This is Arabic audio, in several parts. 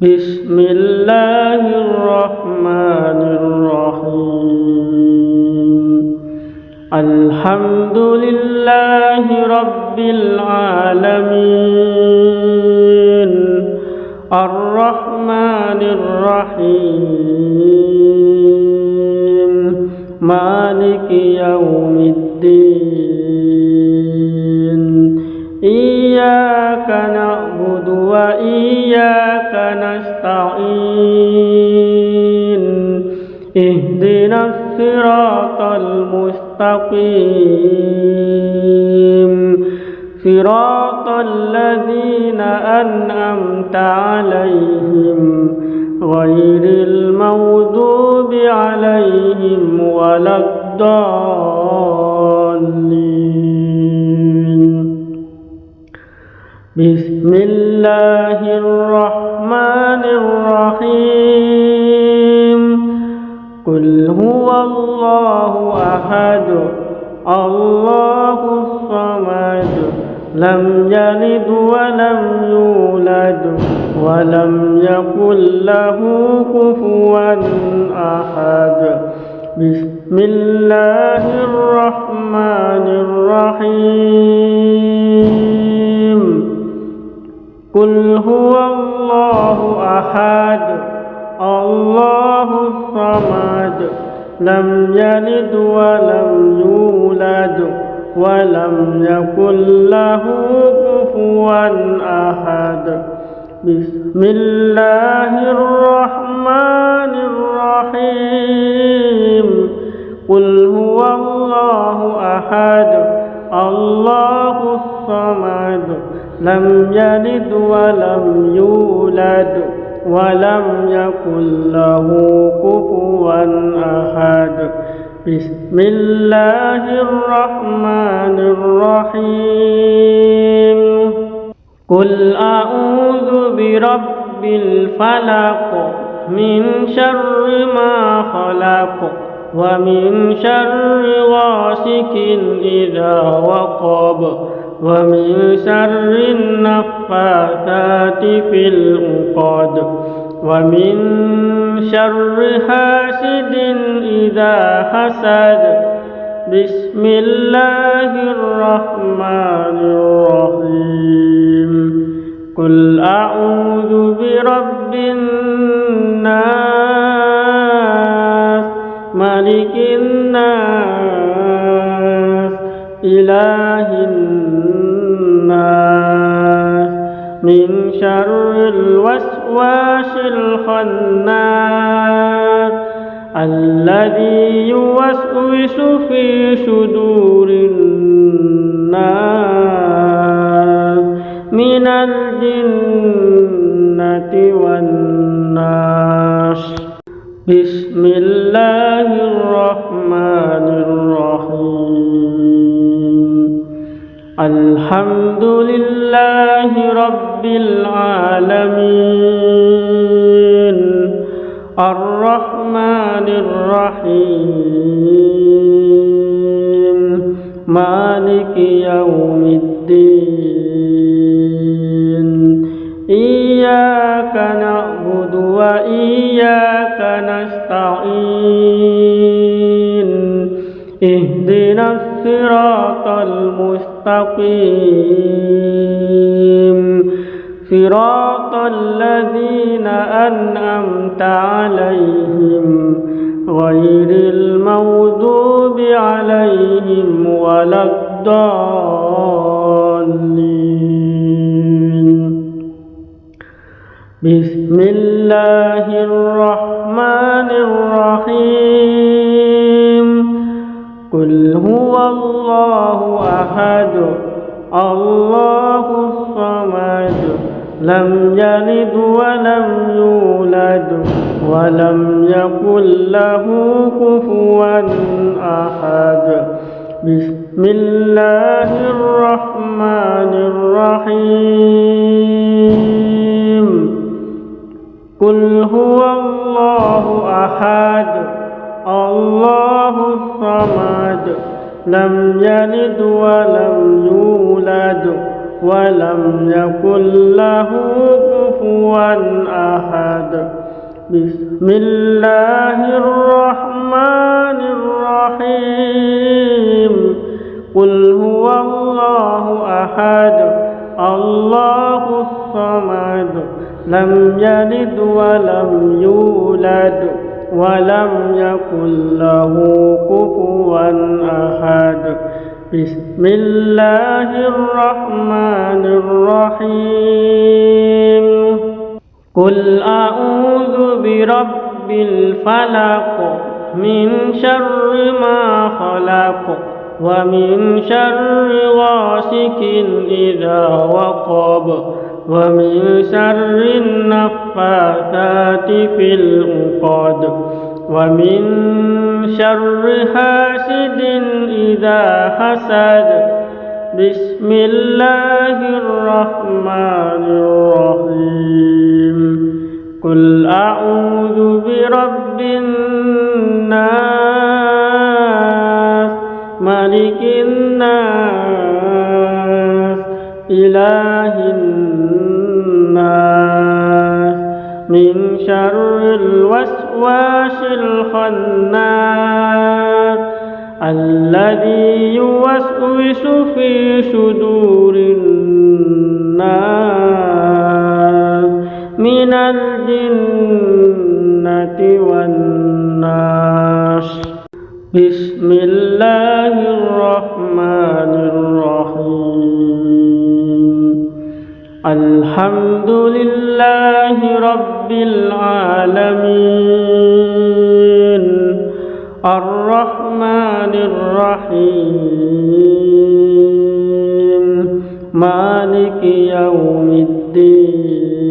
بسم الله الرحمن الرحيم الحمد لله رب العالمين الرحمن الرحيم مالك يوم الدين إياك نعبد وإياك نستعين اهدنا الصراط المستقيم صراط الذين أنعمت عليهم غير المغضوب عليهم ولا الضالين بسم الله الرحمن الرحيم قل هو الله أحد الله الصمد لم يلد ولم يولد ولم يكن له كفوا أحد بسم الله الرحمن الرحيم قل هو الله أحد الله الصمد لم يلد ولم يولد ولم يكن له كفوا أحد بسم الله الرحمن الرحيم قل هو الله أحد الله الصمد لم يلد ولم يولد ولم يكن له كفوا أحد بسم الله الرحمن الرحيم قل أعوذ برب الفلق من شر ما خلق ومن شر غاسق إذا وقب ومن شر النفاثات في العقد ومن شر حاسد إذا حسد بسم الله الرحمن الرحيم قل أعوذ برب الناس ملك الناس إله الناس من شر الوسواس الخناس الذي يوسوس في صدور الناس من الجنة والناس بسم الله الرحمن الرحيم الحمد لله رب العالمين الرحمن الرحيم مالك يوم الدين إياك نعبد وإياك نستعين اهدنا الصراط المستقيم صراط الذين أنعمت عليهم غير المغضوب عليهم ولا الضالين بسم الله الرحمن الرحيم قل هو الله أحد الله الصمد لم يلد ولم يولد ولم يكن له كفوا أحد بسم الله الرحمن الرحيم قل هو الله أحد الله الصمد لم يلد ولم يولد ولم يكن له كفوا أحد بسم الله الرحمن الرحيم قل هو الله أحد الله الصمد لم يلد ولم يولد ولم يكن له كفوا أحد بسم الله الرحمن الرحيم قل أعوذ برب الفلق من شر ما خلق ومن شر غاسق إذا وقب ومن شر النفاثات في العقد ومن شر حاسد إذا حسد بسم الله الرحمن الرحيم قل أعوذ برب الناس ملك الناس إله الناس من شر الوسواس الخناس الذي يوسوس في صدور الناس من الجنة والناس بسم الله الرحمن الرحيم الحمد لله رب العالمين الرحمن الرحيم مالك يوم الدين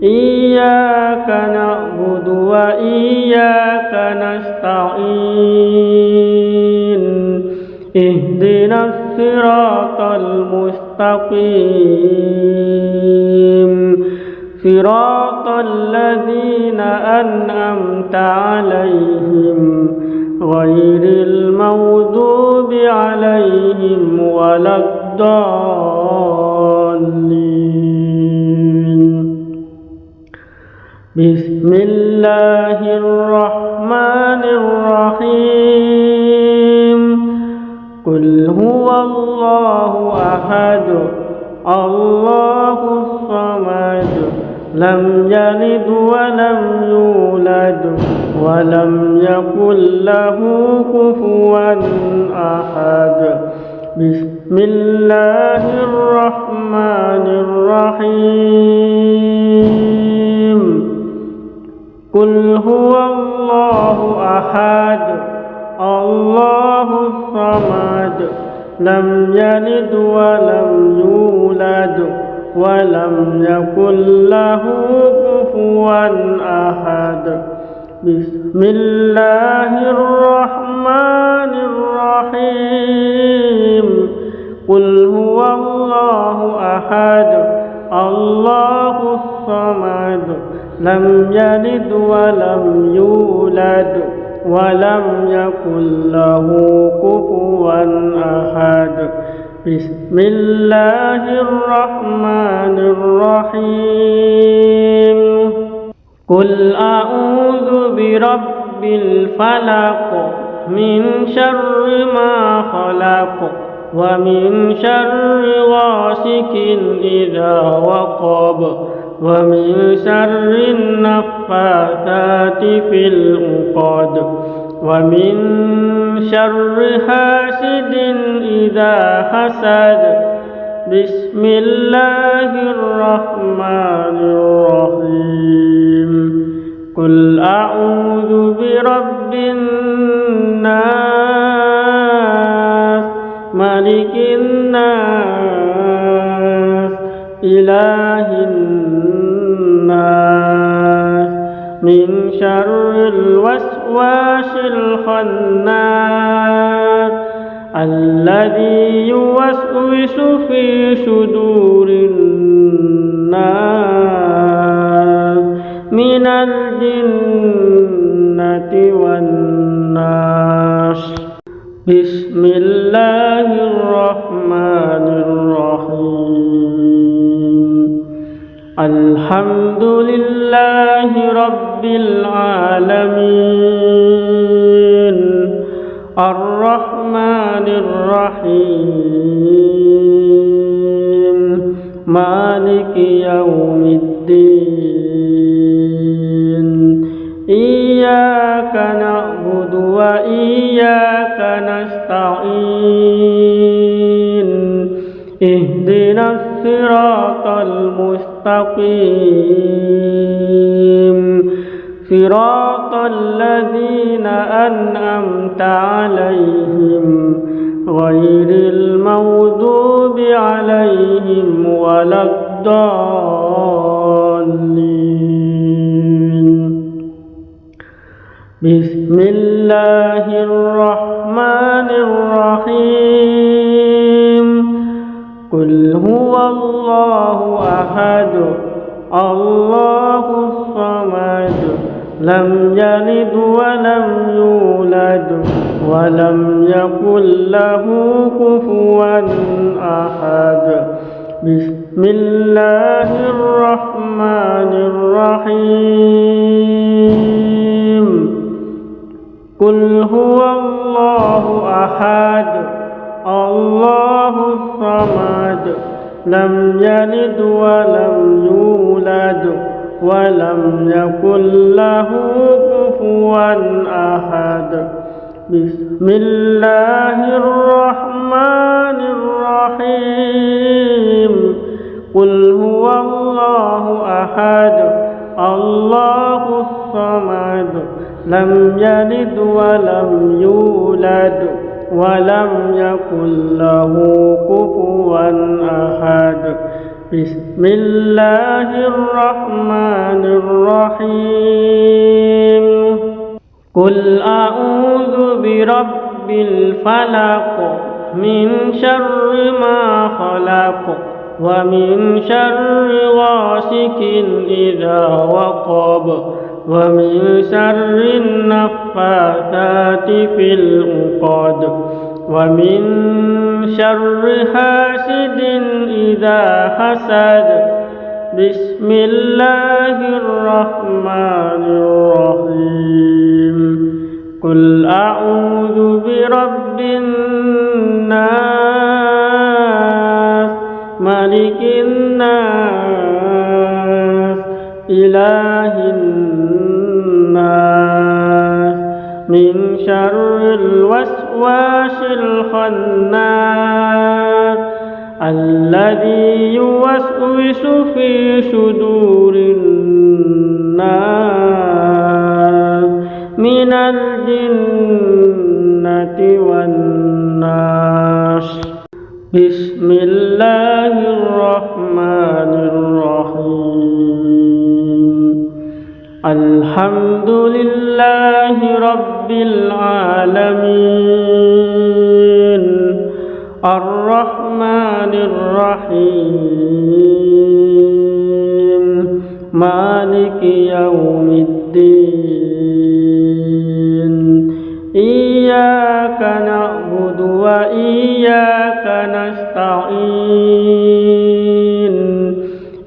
إياك نعبد وإياك نستعين اهدنا الصراط المستقيم صراط الذين أنعمت عليهم غير المغضوب عليهم ولا الضالين بسم الله الرحمن الرحيم قل هو الله أحد الله الصمد لم يلد ولم يولد ولم يكن له كفوا أحد بسم الله الرحمن الرحيم قل هو الله أحد الله الصمد لم يلد ولم يولد ولم يكن له كفوا أحد بسم الله الرحمن الرحيم قل هو الله أحد الله الصمد لم يلد ولم يولد ولم يكن له كفوا أحد بسم الله الرحمن الرحيم قل أعوذ برب الفلق من شر ما خلق ومن شر غاسق إذا وقب ومن شر النفاثات في العقد ومن شر حاسد إذا حسد بسم الله الرحمن الرحيم قل أعوذ برب الناس ملك الناس إله الناس من شر الوسواس الخناس الذي يوسوس في صدور الناس من الجنة والناس بسم الله الرحمن الرحيم الحمد لله رب العالمين الرحمن الرحيم مالك يوم الدين إياك نعبد وإياك نستعين اهدنا الصراط المستقيم صراط الذين أنعمت عليهم غير المغضوب عليهم ولا الضالين بسم الله الرحمن الرحيم قل هو الله أحد الله الصمد لم يلد ولم يولد ولم يكن له كفوا أحد بسم الله الرحمن الرحيم قل هو الله أحد الله الصمد لم يلد ولم يولد ولم يكن له كفوا أحد بسم الله الرحمن الرحيم قل هو الله أحد الله الصمد لم يلد ولم يولد ولم يكن له كفوا أحد بسم الله الرحمن الرحيم قل أعوذ برب الفلق من شر ما خلق ومن شر غاسق إذا وقب ومن شر النفاثات في العقد ومن شر حاسد إذا حسد بسم الله الرحمن الرحيم قل أعوذ برب الناس ملك الناس إله الناس من شر الوسواس الخناس الذي يوسوس في صدور الناس من الجنة والناس بسم الله الرحمن الرحيم الحمد لله رب العالمين الرحمن الرحيم مالك يوم الدين إياك نعبد وإياك نستعين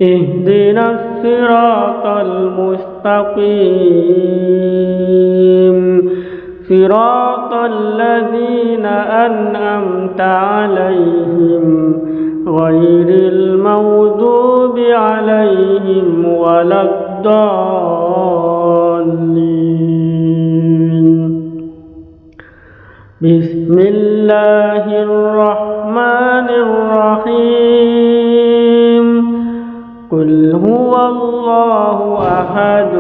اهدنا الصراط المستقيم صراط الذين أنعمت عليهم غير المغضوب عليهم ولا الضالين بسم الله الرحمن الرحيم قل هو الله أحد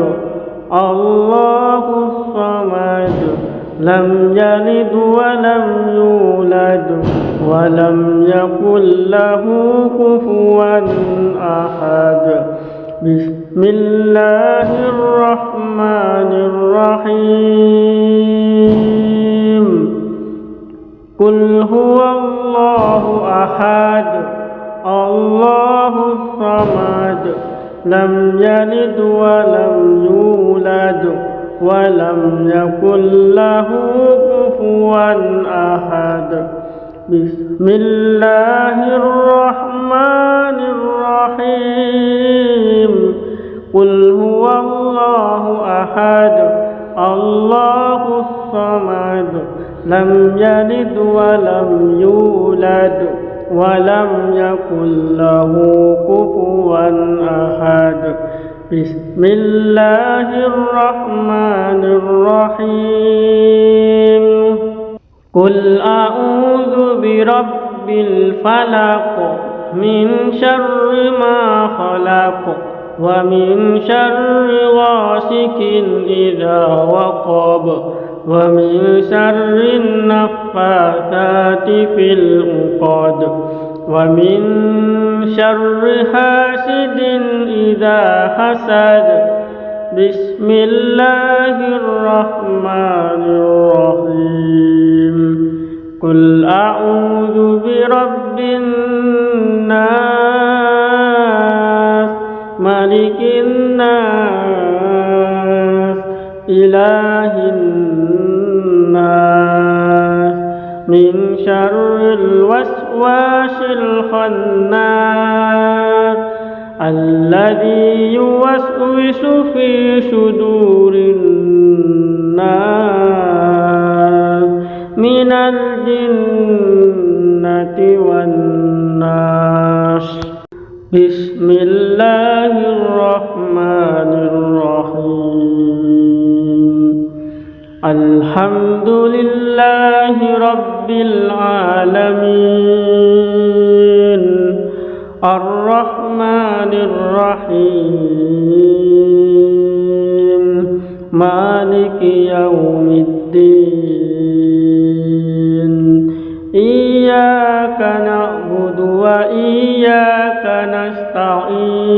الله الصمد لم يلد ولم يولد ولم يكن له كفوا أحد بسم الله الرحمن الرحيم قل هو الله أحد الله الصمد لم يلد ولم يولد ولم يكن له كفوا أحد بسم الله الرحمن الرحيم قل هو الله أحد الله الصمد لم يلد ولم يولد ولم يكن له كفوا أحد بسم الله الرحمن الرحيم قل أعوذ برب الفلق من شر ما خلق ومن شر غاسق إذا وقب ومن شر النفاثات في العقد ومن شر حاسد إذا حسد بسم الله الرحمن الرحيم قل أعوذ برب الناس ملك الناس إله الناس من شر الوسواس الخناس الذي يوسوس في صدور الناس من الجنة والناس بسم الله الرحمن الرحيم الحمد لله رب العالمين الرحمن الرحيم مالك يوم الدين إياك نعبد وإياك نستعين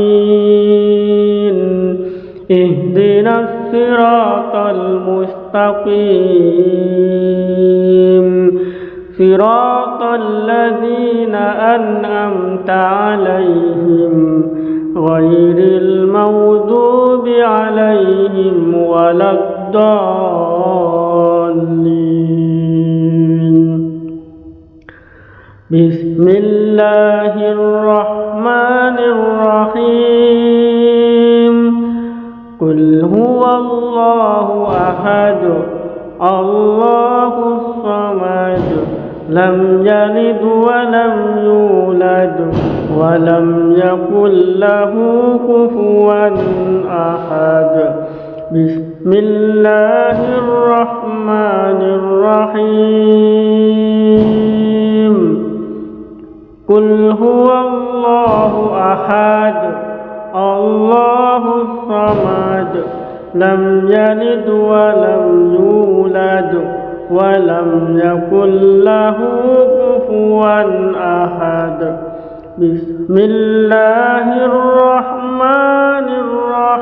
اهدنا الصراط المستقيم صراط الذين أنعمت عليهم غير المغضوب عليهم ولا الضالين بسم الله الرحمن الرحيم قل هو الله أحد الله الصمد لم يلد ولم يولد ولم يكن له كفوا أحد بسم الله الرحمن الرحيم قل هو الله أحد الله الصمد لم يلد ولم يولد ولم يكن له كفوا أحد بسم الله الرحمن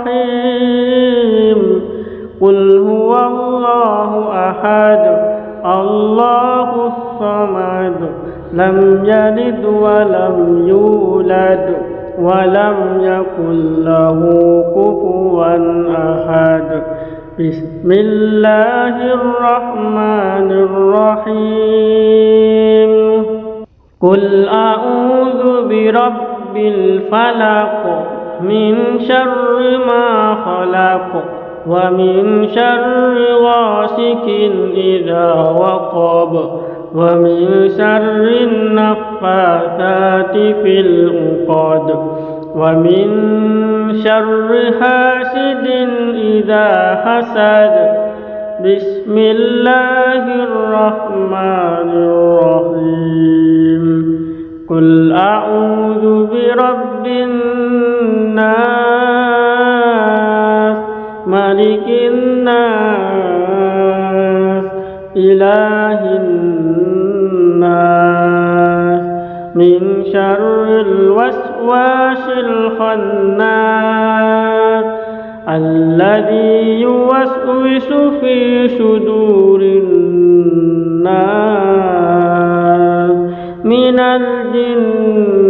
الرحيم قل هو الله أحد الله الصمد لم يلد ولم يولد ولم يكن له كفوا أحد بسم الله الرحمن الرحيم قل أعوذ برب الفلق من شر ما خلق ومن شر غاسق إذا وقب ومن شر النفاثات في العقد ومن شر حاسد إذا حسد بسم الله الرحمن الرحيم قل أعوذ برب الناس ملك الناس إله الناس من شر الوسواس الخناس الذي يوسوس في صدور الناس من الجنة